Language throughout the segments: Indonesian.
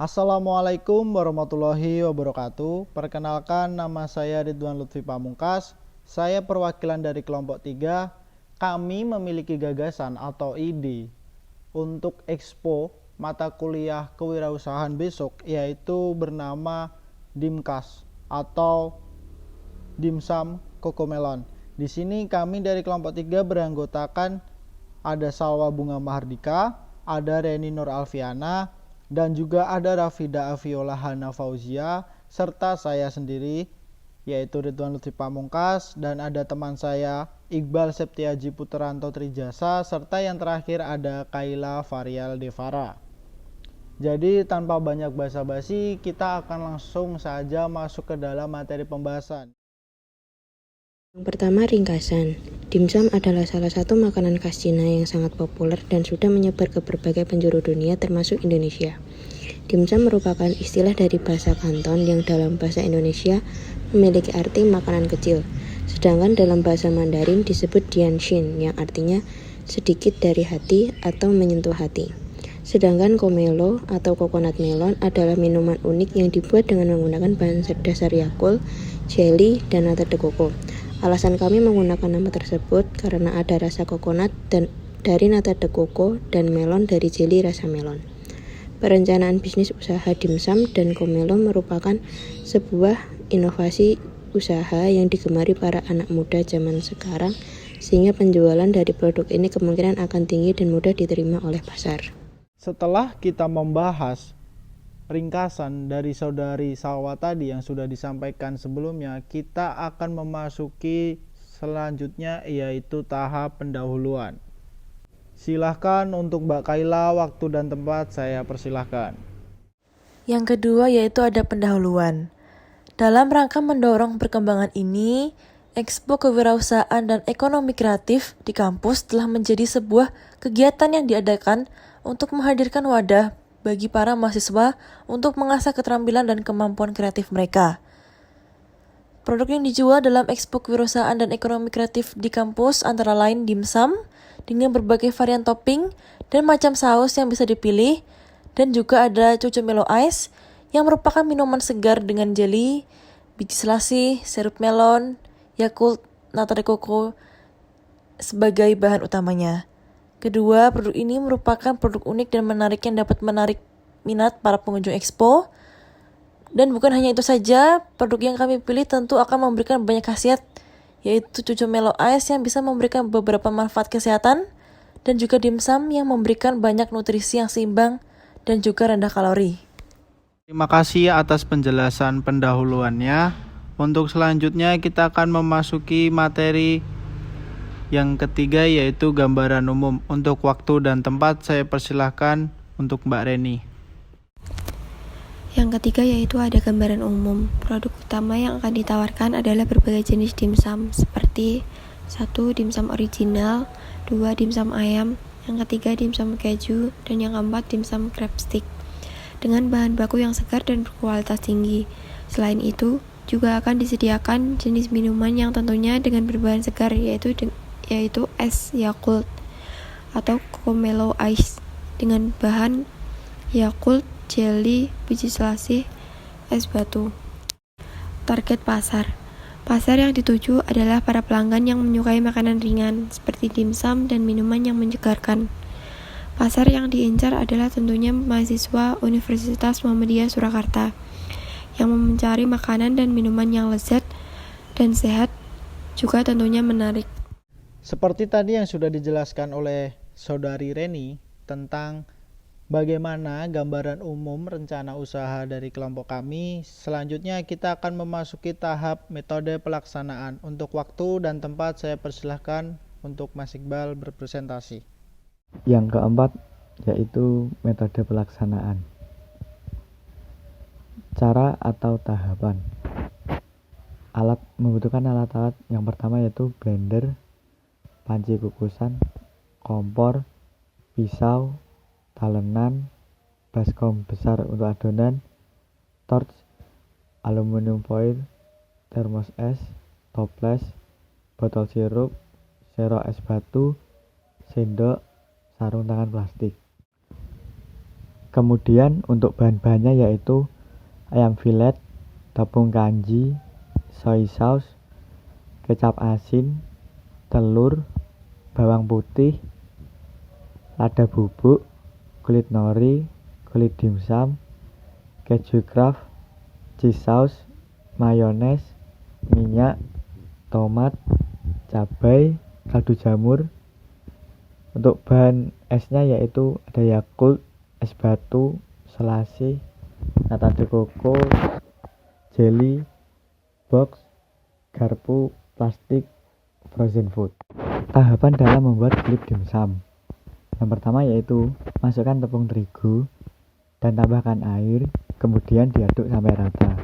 Assalamualaikum warahmatullahi wabarakatuh. Perkenalkan, nama saya Ridwan Lutfi Pamungkas. Saya perwakilan dari kelompok 3. Kami memiliki gagasan atau ide untuk expo mata kuliah kewirausahaan besok, yaitu bernama Dimkas atau Dimsum Kokomelon. Di sini kami dari kelompok 3 beranggotakan ada Salwa Bunga Mahardika, ada Reni Nur Alfiana, dan juga ada Rafida Aviola Hana Fauzia, serta saya sendiri yaitu Ridwan Lutfi Pamungkas, dan ada teman saya Iqbal Septiaji Putranto Trijasa, serta yang terakhir ada Kaila Varial Devara. Jadi tanpa banyak basa-basi, kita akan langsung saja masuk ke dalam materi pembahasan. Yang pertama, ringkasan. Dimsum adalah salah satu makanan khas Cina yang sangat populer dan sudah menyebar ke berbagai penjuru dunia termasuk Indonesia. Dimsum merupakan istilah dari bahasa Kanton yang dalam bahasa Indonesia memiliki arti makanan kecil. Sedangkan dalam bahasa Mandarin disebut dianxin yang artinya sedikit dari hati atau menyentuh hati. Sedangkan komelo atau coconut melon adalah minuman unik yang dibuat dengan menggunakan bahan dasar Yakult, jelly, dan nata de coco. Alasan kami menggunakan nama tersebut karena ada rasa kokonat dan dari nata de coco dan melon dari jelly rasa melon. Perencanaan bisnis usaha dimsum dan komelo merupakan sebuah inovasi usaha yang digemari para anak muda zaman sekarang, sehingga penjualan dari produk ini kemungkinan akan tinggi dan mudah diterima oleh pasar. Setelah kita membahas ringkasan dari saudari Salwa tadi yang sudah disampaikan sebelumnya, kita akan memasuki selanjutnya yaitu tahap pendahuluan. Silahkan untuk Mbak Kaila, waktu dan tempat saya persilahkan. Yang kedua yaitu ada pendahuluan. Dalam rangka mendorong perkembangan ini, Expo Kewirausahaan dan Ekonomi Kreatif di kampus telah menjadi sebuah kegiatan yang diadakan untuk menghadirkan wadah bagi para mahasiswa untuk mengasah keterampilan dan kemampuan kreatif mereka. Produk yang dijual dalam Expo Kewirausahaan dan Ekonomi Kreatif di kampus antara lain dimsum dengan berbagai varian topping dan macam saus yang bisa dipilih, dan juga ada Cucumelo Ice yang merupakan minuman segar dengan jelly, biji selasih, sirup melon, Yakult, nata de coco sebagai bahan utamanya. Kedua, produk ini merupakan produk unik dan menarik yang dapat menarik minat para pengunjung expo. Dan bukan hanya itu saja, produk yang kami pilih tentu akan memberikan banyak khasiat, yaitu Cucumelo Ice yang bisa memberikan beberapa manfaat kesehatan, dan juga dimsum yang memberikan banyak nutrisi yang seimbang dan juga rendah kalori. Terima kasih atas penjelasan pendahuluannya. Untuk selanjutnya kita akan memasuki materi yang ketiga yaitu gambaran umum. Untuk waktu dan tempat saya persilahkan untuk Mbak Reni. Yang ketiga yaitu ada gambaran umum. Produk utama yang akan ditawarkan adalah berbagai jenis dimsum seperti 1. Dimsum original, 2. Dimsum ayam, yang ketiga dimsum keju, dan yang keempat dimsum crab stick dengan bahan baku yang segar dan berkualitas tinggi. Selain itu, juga akan disediakan jenis minuman yang tentunya dengan berbahan segar yaitu es Yakult atau Komelo Ice dengan bahan Yakult, jelly, biji selasih, es batu. Target pasar. Pasar yang dituju adalah para pelanggan yang menyukai makanan ringan seperti dimsum dan minuman yang menyegarkan. Pasar yang diincar adalah tentunya mahasiswa Universitas Muhammadiyah Surakarta yang mencari makanan dan minuman yang lezat dan sehat, juga tentunya menarik. Seperti tadi yang sudah dijelaskan oleh saudari Reni tentang bagaimana gambaran umum rencana usaha dari kelompok kami, selanjutnya kita akan memasuki tahap metode pelaksanaan. Untuk waktu dan tempat saya persilahkan untuk Mas Iqbal berpresentasi. Yang keempat yaitu metode pelaksanaan. Cara atau tahapan. Membutuhkan alat-alat yang pertama yaitu blender, panci kukusan, kompor, pisau, talenan, baskom besar untuk adonan, torch, aluminium foil, termos es, toples, botol sirup, sero es batu, sendok, sarung tangan plastik. Kemudian untuk bahan-bahannya yaitu ayam filet, tepung kanji, soy sauce, kecap asin, telur, bawang putih, lada bubuk, kulit nori, kulit dimsum, keju Kraft, cheese sauce, mayones, minyak, tomat, cabai, kaldu jamur. Untuk bahan esnya yaitu ada Yakult, es batu, selasi, nata de coco, jelly, box, garpu, plastik, frozen food. Tahapan dalam membuat klip dimsum. Yang pertama yaitu masukkan tepung terigu dan tambahkan air, kemudian diaduk sampai rata.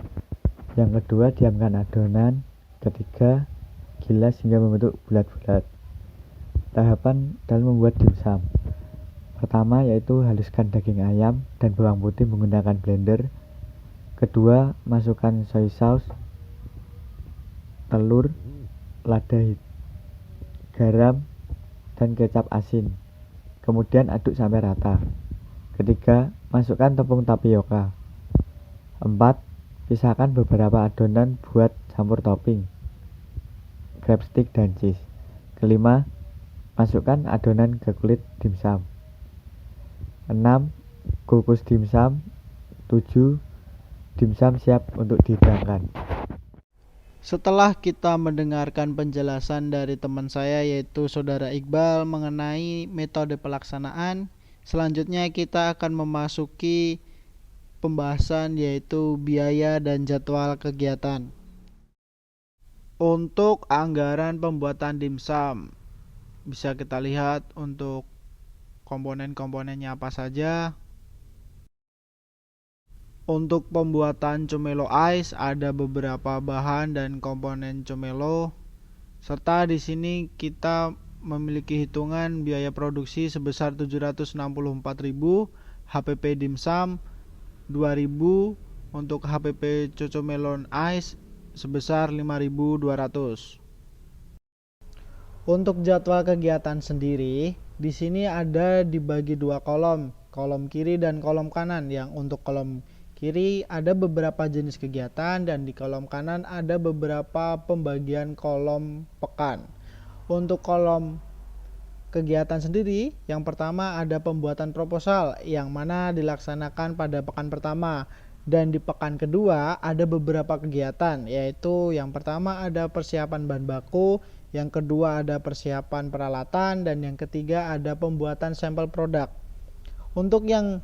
Yang kedua, diamkan adonan. Ketiga, gilas hingga membentuk bulat-bulat. Tahapan dalam membuat dimsum. Pertama yaitu haluskan daging ayam dan bawang putih menggunakan blender. Kedua, masukkan soy sauce, telur, lada, garam, dan kecap asin. Kemudian aduk sampai rata. Ketiga, masukkan tepung tapioka. 4. Pisahkan beberapa adonan buat campur topping, crab stick dan cheese. Kelima, masukkan adonan ke kulit dimsum. 6. Kukus dimsum. 7. Dimsum siap untuk dihidangkan. Setelah kita mendengarkan penjelasan dari teman saya yaitu Saudara Iqbal mengenai metode pelaksanaan, selanjutnya kita akan memasuki pembahasan yaitu biaya dan jadwal kegiatan. Untuk anggaran pembuatan dimsum, bisa kita lihat untuk komponen-komponennya apa saja. Untuk pembuatan Comelo Ice ada beberapa bahan dan komponen Comelo, serta di sini kita memiliki hitungan biaya produksi sebesar 764.000, HPP dimsum 2.000, untuk HPP Cocomelon Ice sebesar 5.200. Untuk jadwal kegiatan sendiri, di sini ada dibagi dua kolom kiri dan kolom kanan. Yang untuk kolom kiri ada beberapa jenis kegiatan dan di kolom kanan ada beberapa pembagian kolom pekan. Untuk kolom kegiatan sendiri, yang pertama ada pembuatan proposal yang mana dilaksanakan pada pekan pertama, dan di pekan kedua ada beberapa kegiatan, yaitu yang pertama ada persiapan bahan baku, yang kedua ada persiapan peralatan, dan yang ketiga ada pembuatan sampel produk. Untuk yang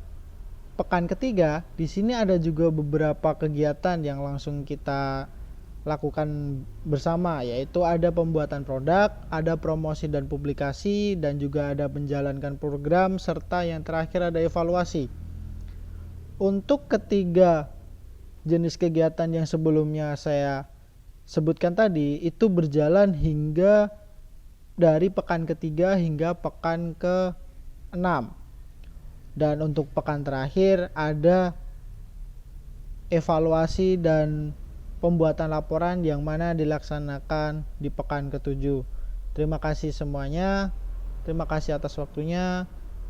pekan ketiga, di sini ada juga beberapa kegiatan yang langsung kita lakukan bersama, yaitu ada pembuatan produk, ada promosi dan publikasi, dan juga ada menjalankan program, serta yang terakhir ada evaluasi. Untuk ketiga jenis kegiatan yang sebelumnya saya sebutkan tadi, itu berjalan hingga dari pekan ketiga hingga pekan ke-6. Dan untuk pekan terakhir ada evaluasi dan pembuatan laporan yang mana dilaksanakan di pekan ke-7. Terima kasih semuanya. Terima kasih atas waktunya.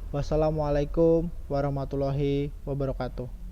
Wassalamualaikum warahmatullahi wabarakatuh.